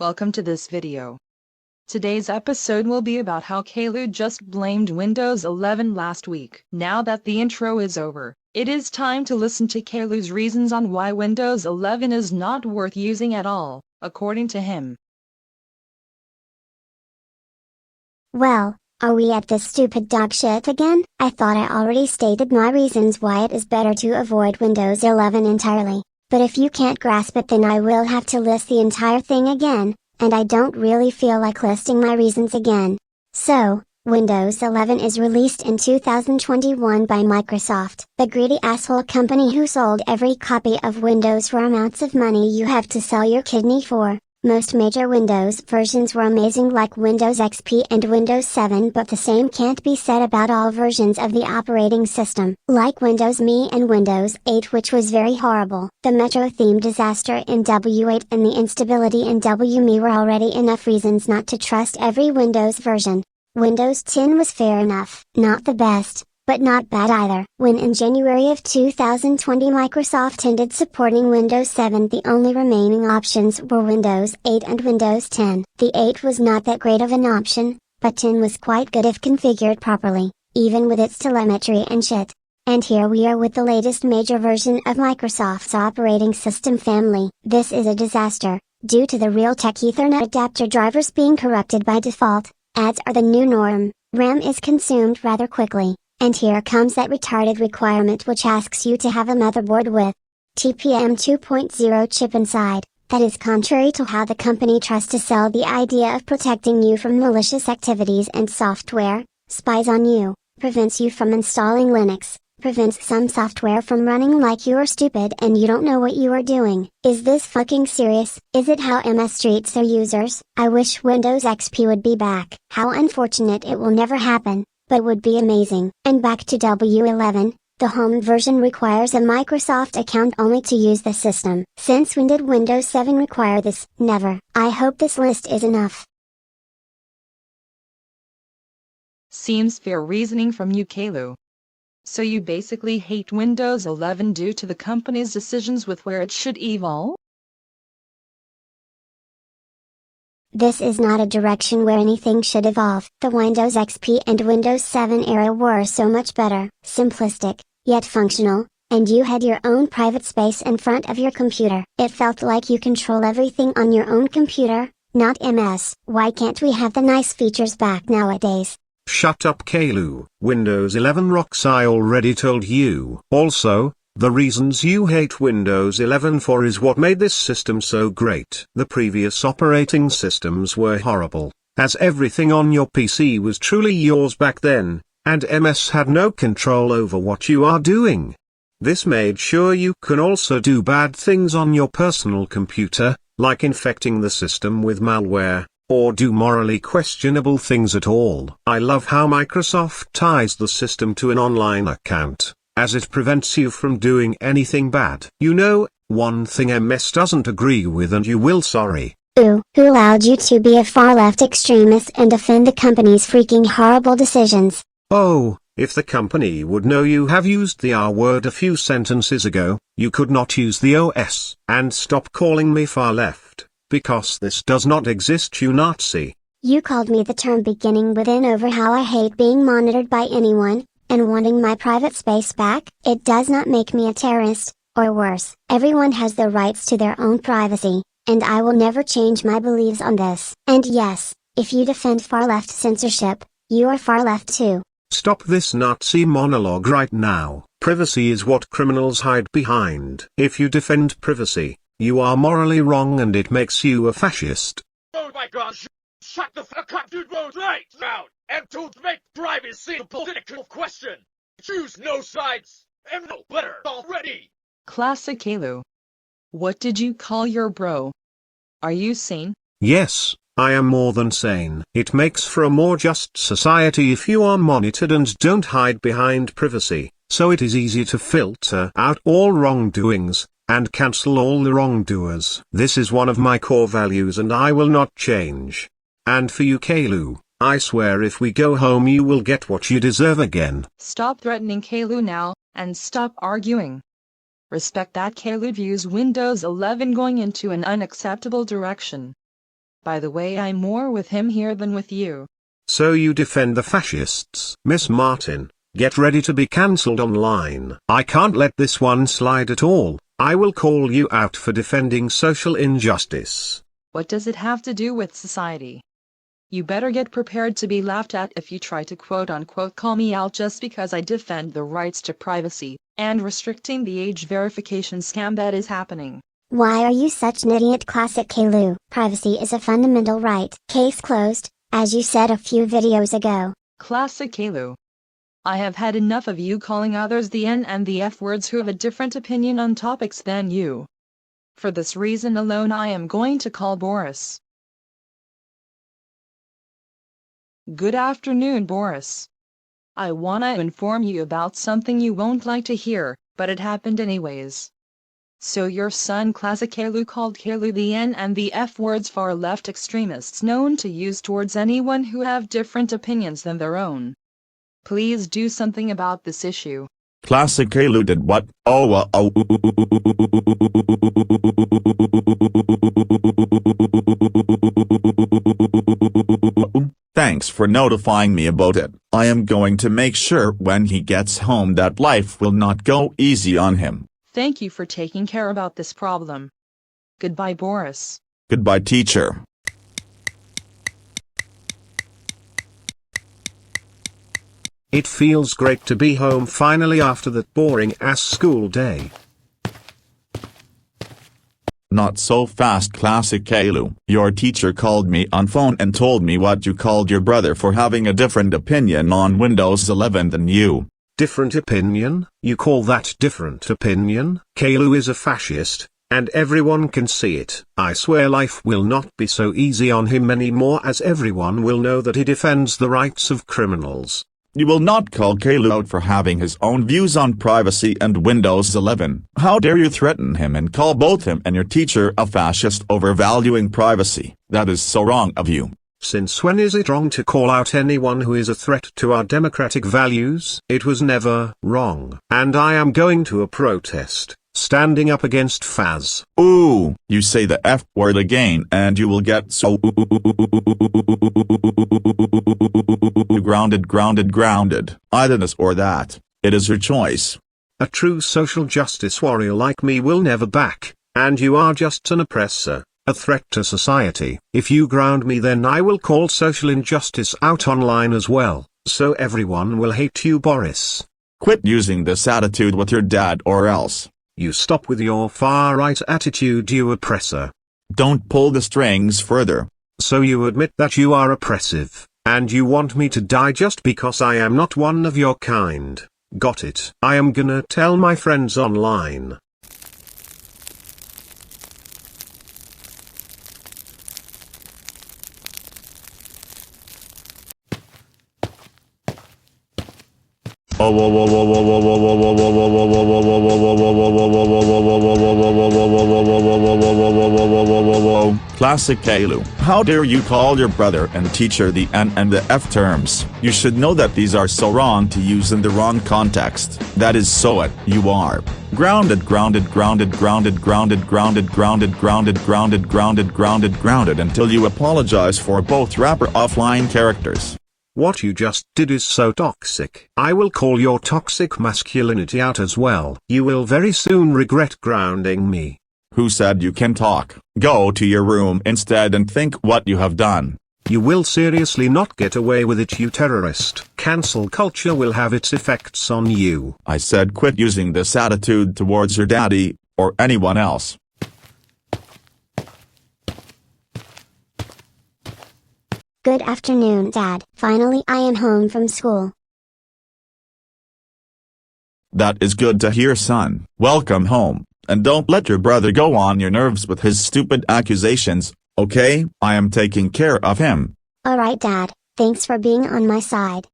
Welcome to this video. Today's episode will be about how Caillou just blamed Windows 11 last week. Now that the intro is over, it is time to listen to Caillou's reasons on why Windows 11 is not worth using at all, according to him. Well, are we at this stupid dog shit again? I thought I already stated my reasons why it is better to avoid Windows 11 entirely. But if you can't grasp it, then I will have to list the entire thing again, and I don't really feel like listing my reasons again. So, Windows 11 is released in 2021 by Microsoft, the greedy asshole company who sold every copy of Windows for amounts of money you have to sell your kidney for. Most major Windows versions were amazing, like Windows XP and Windows 7, but the same can't be said about all versions of the operating system, like Windows ME and Windows 8, which was very horrible. The Metro theme disaster in W8 and the instability in WME were already enough reasons not to trust every Windows version. Windows 10 was fair enough, not the best, but not bad either. When in January of 2020 Microsoft ended supporting Windows 7, the only remaining options were Windows 8 and Windows 10. The 8 was not that great of an option, but 10 was quite good if configured properly, even with its telemetry and shit. And here we are with the latest major version of Microsoft's operating system family. This is a disaster, due to the Realtek Ethernet adapter drivers being corrupted by default. Ads are the new norm, RAM is consumed rather quickly. And here comes that retarded requirement which asks you to have a motherboard with TPM 2.0 chip inside. That is contrary to how the company tries to sell the idea of protecting you from malicious activities and software, spies on you, prevents you from installing Linux, prevents some software from running like you are stupid and you don't know what you are doing. Is this fucking serious? Is it how MS treats their users? I wish Windows XP would be back. How unfortunate it will never happen, but would be amazing. And back to W11, the home version requires a Microsoft account only to use the system. Since when did Windows 7 require this? Never. I hope this list is enough. Seems fair reasoning from you, Caillou. So you basically hate Windows 11 due to the company's decisions with where it should evolve? This is not a direction where anything should evolve. The Windows XP and Windows 7 era were so much better, simplistic, yet functional, and you had your own private space in front of your computer. It felt like you control everything on your own computer, not MS. Why can't we have the nice features back nowadays? Shut up, Caillou. Windows 11 rocks, I already told you. Also, the reasons you hate Windows 11 for is what made this system so great. The previous operating systems were horrible, as everything on your PC was truly yours back then, and MS had no control over what you are doing. This made sure you can also do bad things on your personal computer, like infecting the system with malware, or do morally questionable things at all. I love how Microsoft ties the system to an online account, as it prevents you from doing anything bad. You know, one thing MS doesn't agree with, and you will sorry. Ooh, who allowed you to be a far-left extremist and defend the company's freaking horrible decisions? Oh, if the company would know you have used the R word a few sentences ago, you could not use the OS. And stop calling me far-left, because this does not exist, you Nazi. You called me the term beginning with N over how I hate being monitored by anyone, and wanting my private space back. It does not make me a terrorist, or worse. Everyone has the rights to their own privacy, and I will never change my beliefs on this. And yes, if you defend far-left censorship, you are far-left too. Stop this Nazi monologue right now. Privacy is what criminals hide behind. If you defend privacy, you are morally wrong and it makes you a fascist. Oh my gosh! Shut the fuck up, dude! Road right now, and to make privacy a political question. Choose no sides, and no better already. Classic Caillou. What did you call your bro? Are you sane? Yes, I am more than sane. It makes for a more just society if you are monitored and don't hide behind privacy, so it is easy to filter out all wrongdoings, and cancel all the wrongdoers. This is one of my core values and I will not change. And for you, Caillou, I swear if we go home you will get what you deserve again. Stop threatening Caillou now, and stop arguing. Respect that Caillou views Windows 11 going into an unacceptable direction. By the way, I'm more with him here than with you. So you defend the fascists? Miss Martin, get ready to be cancelled online. I can't let this one slide at all. I will call you out for defending social injustice. What does it have to do with society? You better get prepared to be laughed at if you try to quote-unquote call me out just because I defend the rights to privacy and restricting the age verification scam that is happening. Why are you such an idiot? Classic Caillou. Privacy is a fundamental right. Case closed, as you said a few videos ago. Classic Caillou. I have had enough of you calling others the N and the F words who have a different opinion on topics than you. For this reason alone I am going to call Boris. Good afternoon, Boris. I wanna inform you about something you won't like to hear, but it happened anyways. So your son Classic Caillou called Caillou the N and the F words, far left extremists known to use towards anyone who have different opinions than their own. Please do something about this issue. Classic Caillou did what? Thanks for notifying me about it. I am going to make sure when he gets home that life will not go easy on him. Thank you for taking care about this problem. Goodbye, Boris. Goodbye, teacher. It feels great to be home finally after that boring-ass school day. Not so fast, Classic Caillou. Your teacher called me on phone and told me what you called your brother for having a different opinion on Windows 11 than you. Different opinion? You call that different opinion? Caillou is a fascist, and everyone can see it. I swear life will not be so easy on him anymore, as everyone will know that he defends the rights of criminals. You will not call Caillou out for having his own views on privacy and Windows 11. How dare you threaten him and call both him and your teacher a fascist over valuing privacy? That is so wrong of you. Since when is it wrong to call out anyone who is a threat to our democratic values? It was never wrong. And I am going to a protest, standing up against Faz. Ooh, you say the F word again and you will get so grounded. Either this or that. It is your choice. A true social justice warrior like me will never back, and you are just an oppressor. A threat to society. If you ground me, then I will call social injustice out online as well, so everyone will hate you, Boris. Quit using this attitude with your dad or else. You stop with your far-right attitude, you oppressor. Don't pull the strings further. So you admit that you are oppressive, and you want me to die just because I am not one of your kind. Got it. I am gonna tell my friends online. Classic Caillou. How dare you call your brother and teacher the N and the F terms? You should know that these are so wrong to use in the wrong context. That is so what you are. Grounded until you apologize for both rapper offline characters. What you just did is so toxic. I will call your toxic masculinity out as well. You will very soon regret grounding me. Who said you can talk? Go to your room instead and think what you have done. You will seriously not get away with it, you terrorist. Cancel culture will have its effects on you. I said quit using this attitude towards your daddy, or anyone else. Good afternoon, Dad. Finally I am home from school. That is good to hear, son. Welcome home, and don't let your brother go on your nerves with his stupid accusations, okay? I am taking care of him. Alright, Dad. Thanks for being on my side.